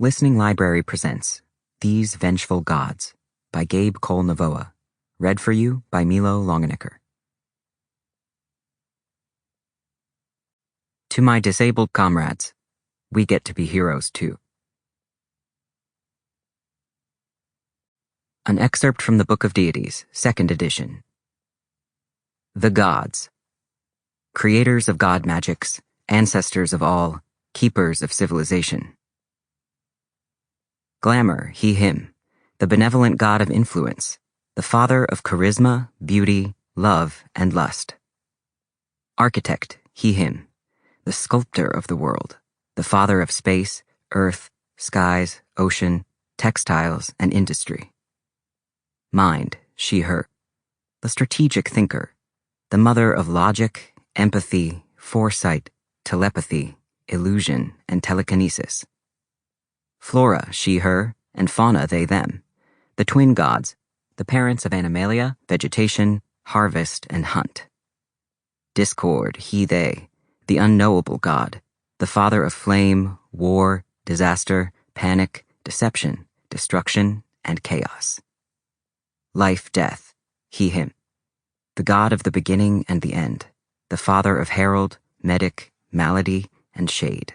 Listening Library presents These Vengeful Gods by Gabe Novoa, read for you by Milo Longenecker. To my disabled comrades, we get to be heroes too. An excerpt from the Book of Deities, 2nd edition. The Gods. Creators of god magics, ancestors of all, keepers of civilization. Glamour, he, him, the benevolent god of influence, the father of charisma, beauty, love, and lust. Architect, he, him, the sculptor of the world, the father of space, earth, skies, ocean, textiles, and industry. Mind, she, her, the strategic thinker, the mother of logic, empathy, foresight, telepathy, illusion, and telekinesis. Flora, she, her, and fauna, they, them, the twin gods, the parents of animalia, vegetation, harvest, and hunt. Discord, he, they, the unknowable god, the father of flame, war, disaster, panic, deception, destruction, and chaos. Life, death, he, him, the god of the beginning and the end, the father of herald, medic, malady, and shade.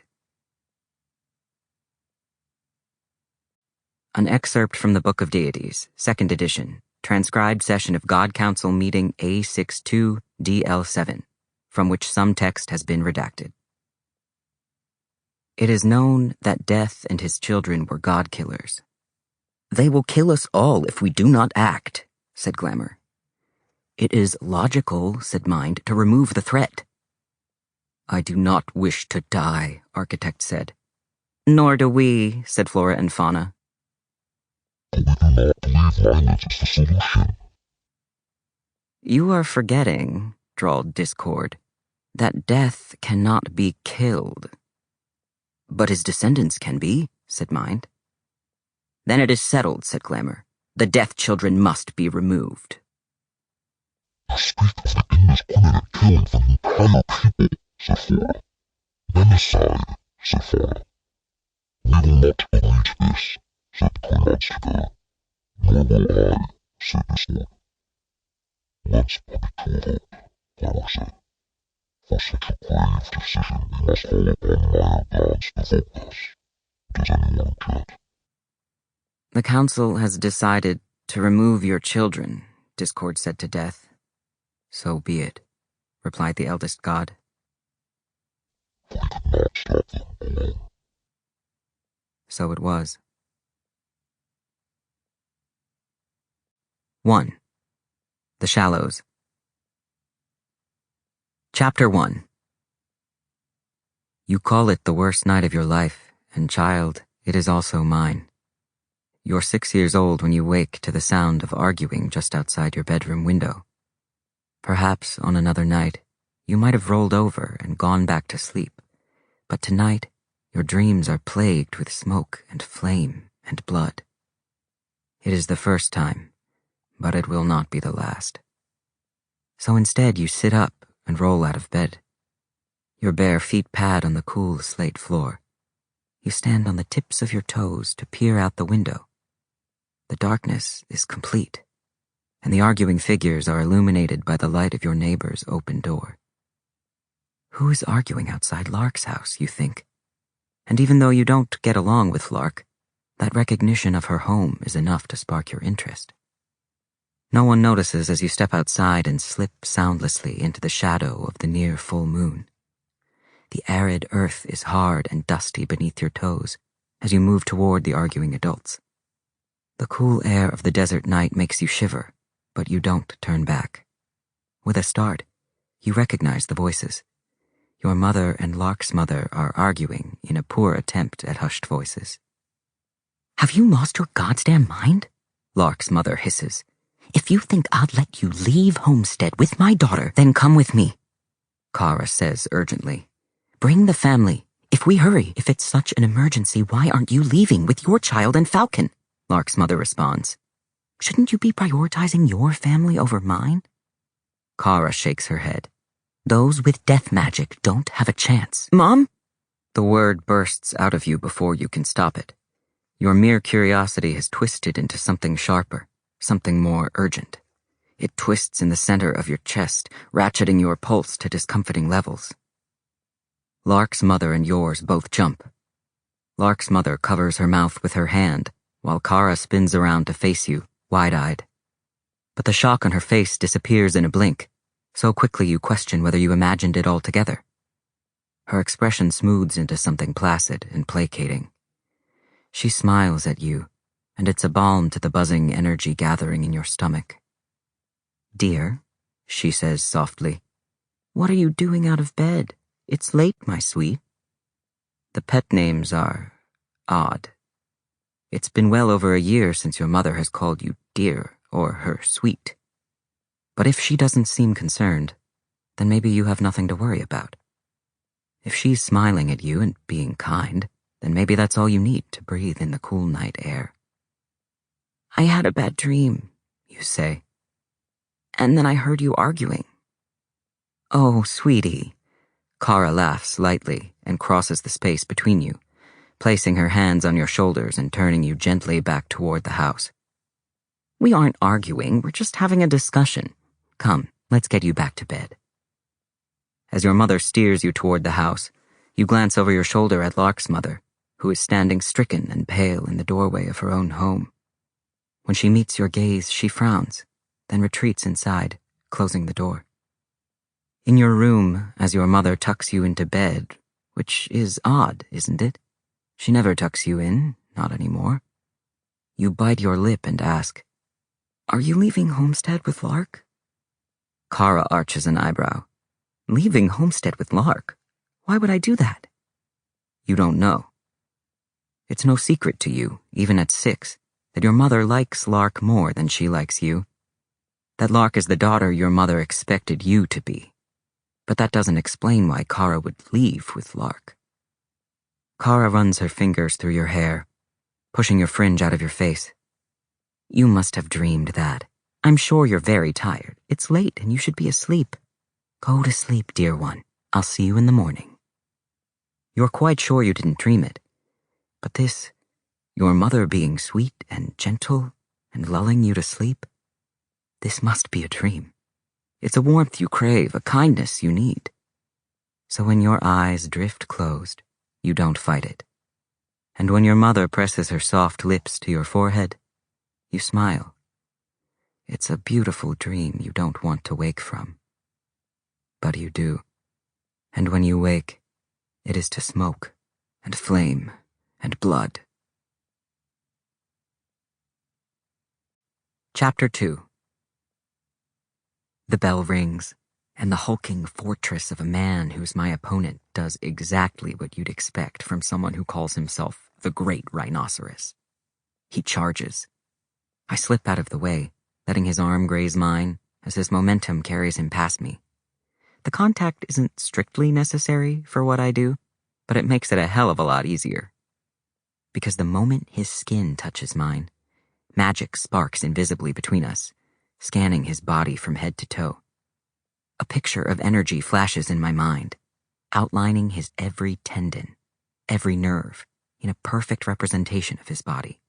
An excerpt from the Book of Deities, 2nd edition, transcribed session of God Council meeting A62DL7, from which some text has been redacted. It is known that Death and his children were god-killers. They will kill us all if we do not act, said Glamour. It is logical, said Mind, to remove the threat. I do not wish to die, Architect said. Nor do we, said Flora and Fauna. We do not believe violence is the solution. You are forgetting, drawled Discord, that Death cannot be killed. But his descendants can be, said Mind. Then it is settled, said Glamour. The Death children must be removed. I speak of the indiscriminate killing of an entire people, said Flora. Genocide, said Fauna. We will not acknowledge this, said the comrades together. Nor will I, said Discord. Let's put it to a vote, Glamour said. For such a grave decision, we must call upon Milo gods to vote us. Does anyone object? The council has decided to remove your children, Discord said to Death. So be it, replied the eldest god. We could not stop them alone. So it was. 1. The Shallows. Chapter 1. You call it the worst night of your life, and child, it is also mine. You're 6 years old when you wake to the sound of arguing just outside your bedroom window. Perhaps on another night, you might have rolled over and gone back to sleep, but tonight, your dreams are plagued with smoke and flame and blood. It is the first time, but it will not be the last. So instead you sit up and roll out of bed. Your bare feet pad on the cool slate floor. You stand on the tips of your toes to peer out the window. The darkness is complete, and the arguing figures are illuminated by the light of your neighbor's open door. Who is arguing outside Lark's house, you think? And even though you don't get along with Lark, that recognition of her home is enough to spark your interest. No one notices as you step outside and slip soundlessly into the shadow of the near full moon. The arid earth is hard and dusty beneath your toes as you move toward the arguing adults. The cool air of the desert night makes you shiver, but you don't turn back. With a start, you recognize the voices. Your mother and Lark's mother are arguing in a poor attempt at hushed voices. Have you lost your goddamn mind? Lark's mother hisses. If you think I'd let you leave Homestead with my daughter, then come with me. Kara says urgently. Bring the family. If we hurry, if it's such an emergency, why aren't you leaving with your child and Falcon? Lark's mother responds. Shouldn't you be prioritizing your family over mine? Kara shakes her head. Those with death magic don't have a chance. Mom? The word bursts out of you before you can stop it. Your mere curiosity has twisted into something sharper, something more urgent. It twists in the center of your chest, ratcheting your pulse to discomforting levels. Lark's mother and yours both jump. Lark's mother covers her mouth with her hand, while Kara spins around to face you, wide-eyed. But the shock on her face disappears in a blink, so quickly you question whether you imagined it all together. Her expression smooths into something placid and placating. She smiles at you, and it's a balm to the buzzing energy gathering in your stomach. "Dear," she says softly, "what are you doing out of bed? It's late, my sweet." The pet names are odd. It's been well over a year since your mother has called you dear or her sweet. But if she doesn't seem concerned, then maybe you have nothing to worry about. If she's smiling at you and being kind, then maybe that's all you need to breathe in the cool night air. "I had a bad dream," you say. "And then I heard you arguing." "Oh, sweetie." Kara laughs lightly and crosses the space between you, placing her hands on your shoulders and turning you gently back toward the house. "We aren't arguing, we're just having a discussion. Come, let's get you back to bed." As your mother steers you toward the house, you glance over your shoulder at Lark's mother, who is standing stricken and pale in the doorway of her own home. When she meets your gaze, she frowns, then retreats inside, closing the door. In your room, as your mother tucks you into bed, which is odd, isn't it? She never tucks you in, not anymore. You bite your lip and ask, "Are you leaving Homestead with Lark?" Kara arches an eyebrow. "Leaving Homestead with Lark? Why would I do that?" You don't know. It's no secret to you, even at 6, that your mother likes Lark more than she likes you. That Lark is the daughter your mother expected you to be. But that doesn't explain why Kara would leave with Lark. Kara runs her fingers through your hair, pushing your fringe out of your face. "You must have dreamed that. I'm sure you're very tired. It's late and you should be asleep. Go to sleep, dear one. I'll see you in the morning." You're quite sure you didn't dream it. But this, your mother being sweet and gentle and lulling you to sleep, this must be a dream. It's a warmth you crave, a kindness you need. So when your eyes drift closed, you don't fight it. And when your mother presses her soft lips to your forehead, you smile. It's a beautiful dream you don't want to wake from. But you do. And when you wake, it is to smoke and flame and blood. Chapter 2. The bell rings, and the hulking fortress of a man who's my opponent does exactly what you'd expect from someone who calls himself the Great Rhinoceros. He charges. I slip out of the way, letting his arm graze mine as his momentum carries him past me. The contact isn't strictly necessary for what I do, but it makes it a hell of a lot easier. Because the moment his skin touches mine, magic sparks invisibly between us, scanning his body from head to toe. A picture of energy flashes in my mind, outlining his every tendon, every nerve, in a perfect representation of his body.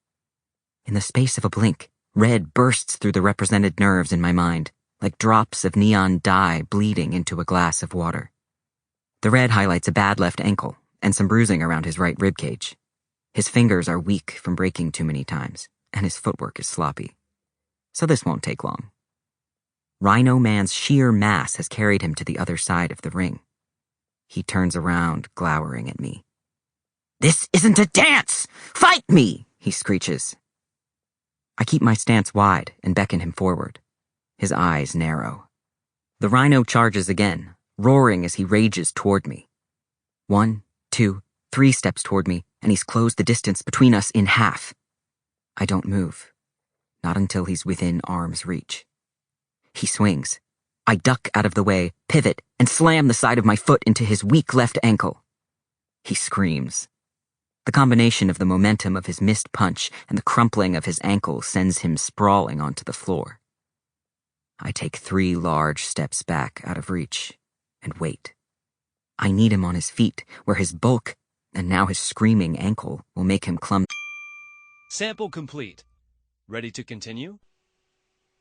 In the space of a blink, red bursts through the represented nerves in my mind, like drops of neon dye bleeding into a glass of water. The red highlights a bad left ankle and some bruising around his right ribcage. His fingers are weak from breaking too many times, and his footwork is sloppy. So this won't take long. Rhino Man's sheer mass has carried him to the other side of the ring. He turns around, glowering at me. "This isn't a dance! Fight me!" he screeches. I keep my stance wide and beckon him forward. His eyes narrow. The rhino charges again, roaring as he rages toward me. 1, 2, 3 steps toward me, and he's closed the distance between us in half. I don't move. Not until he's within arm's reach. He swings. I duck out of the way, pivot, and slam the side of my foot into his weak left ankle. He screams. The combination of the momentum of his missed punch and the crumpling of his ankle sends him sprawling onto the floor. I take 3 large steps back out of reach and wait. I need him on his feet, where his bulk, and now his screaming ankle, will make him clumsy. Sample complete. Ready to continue?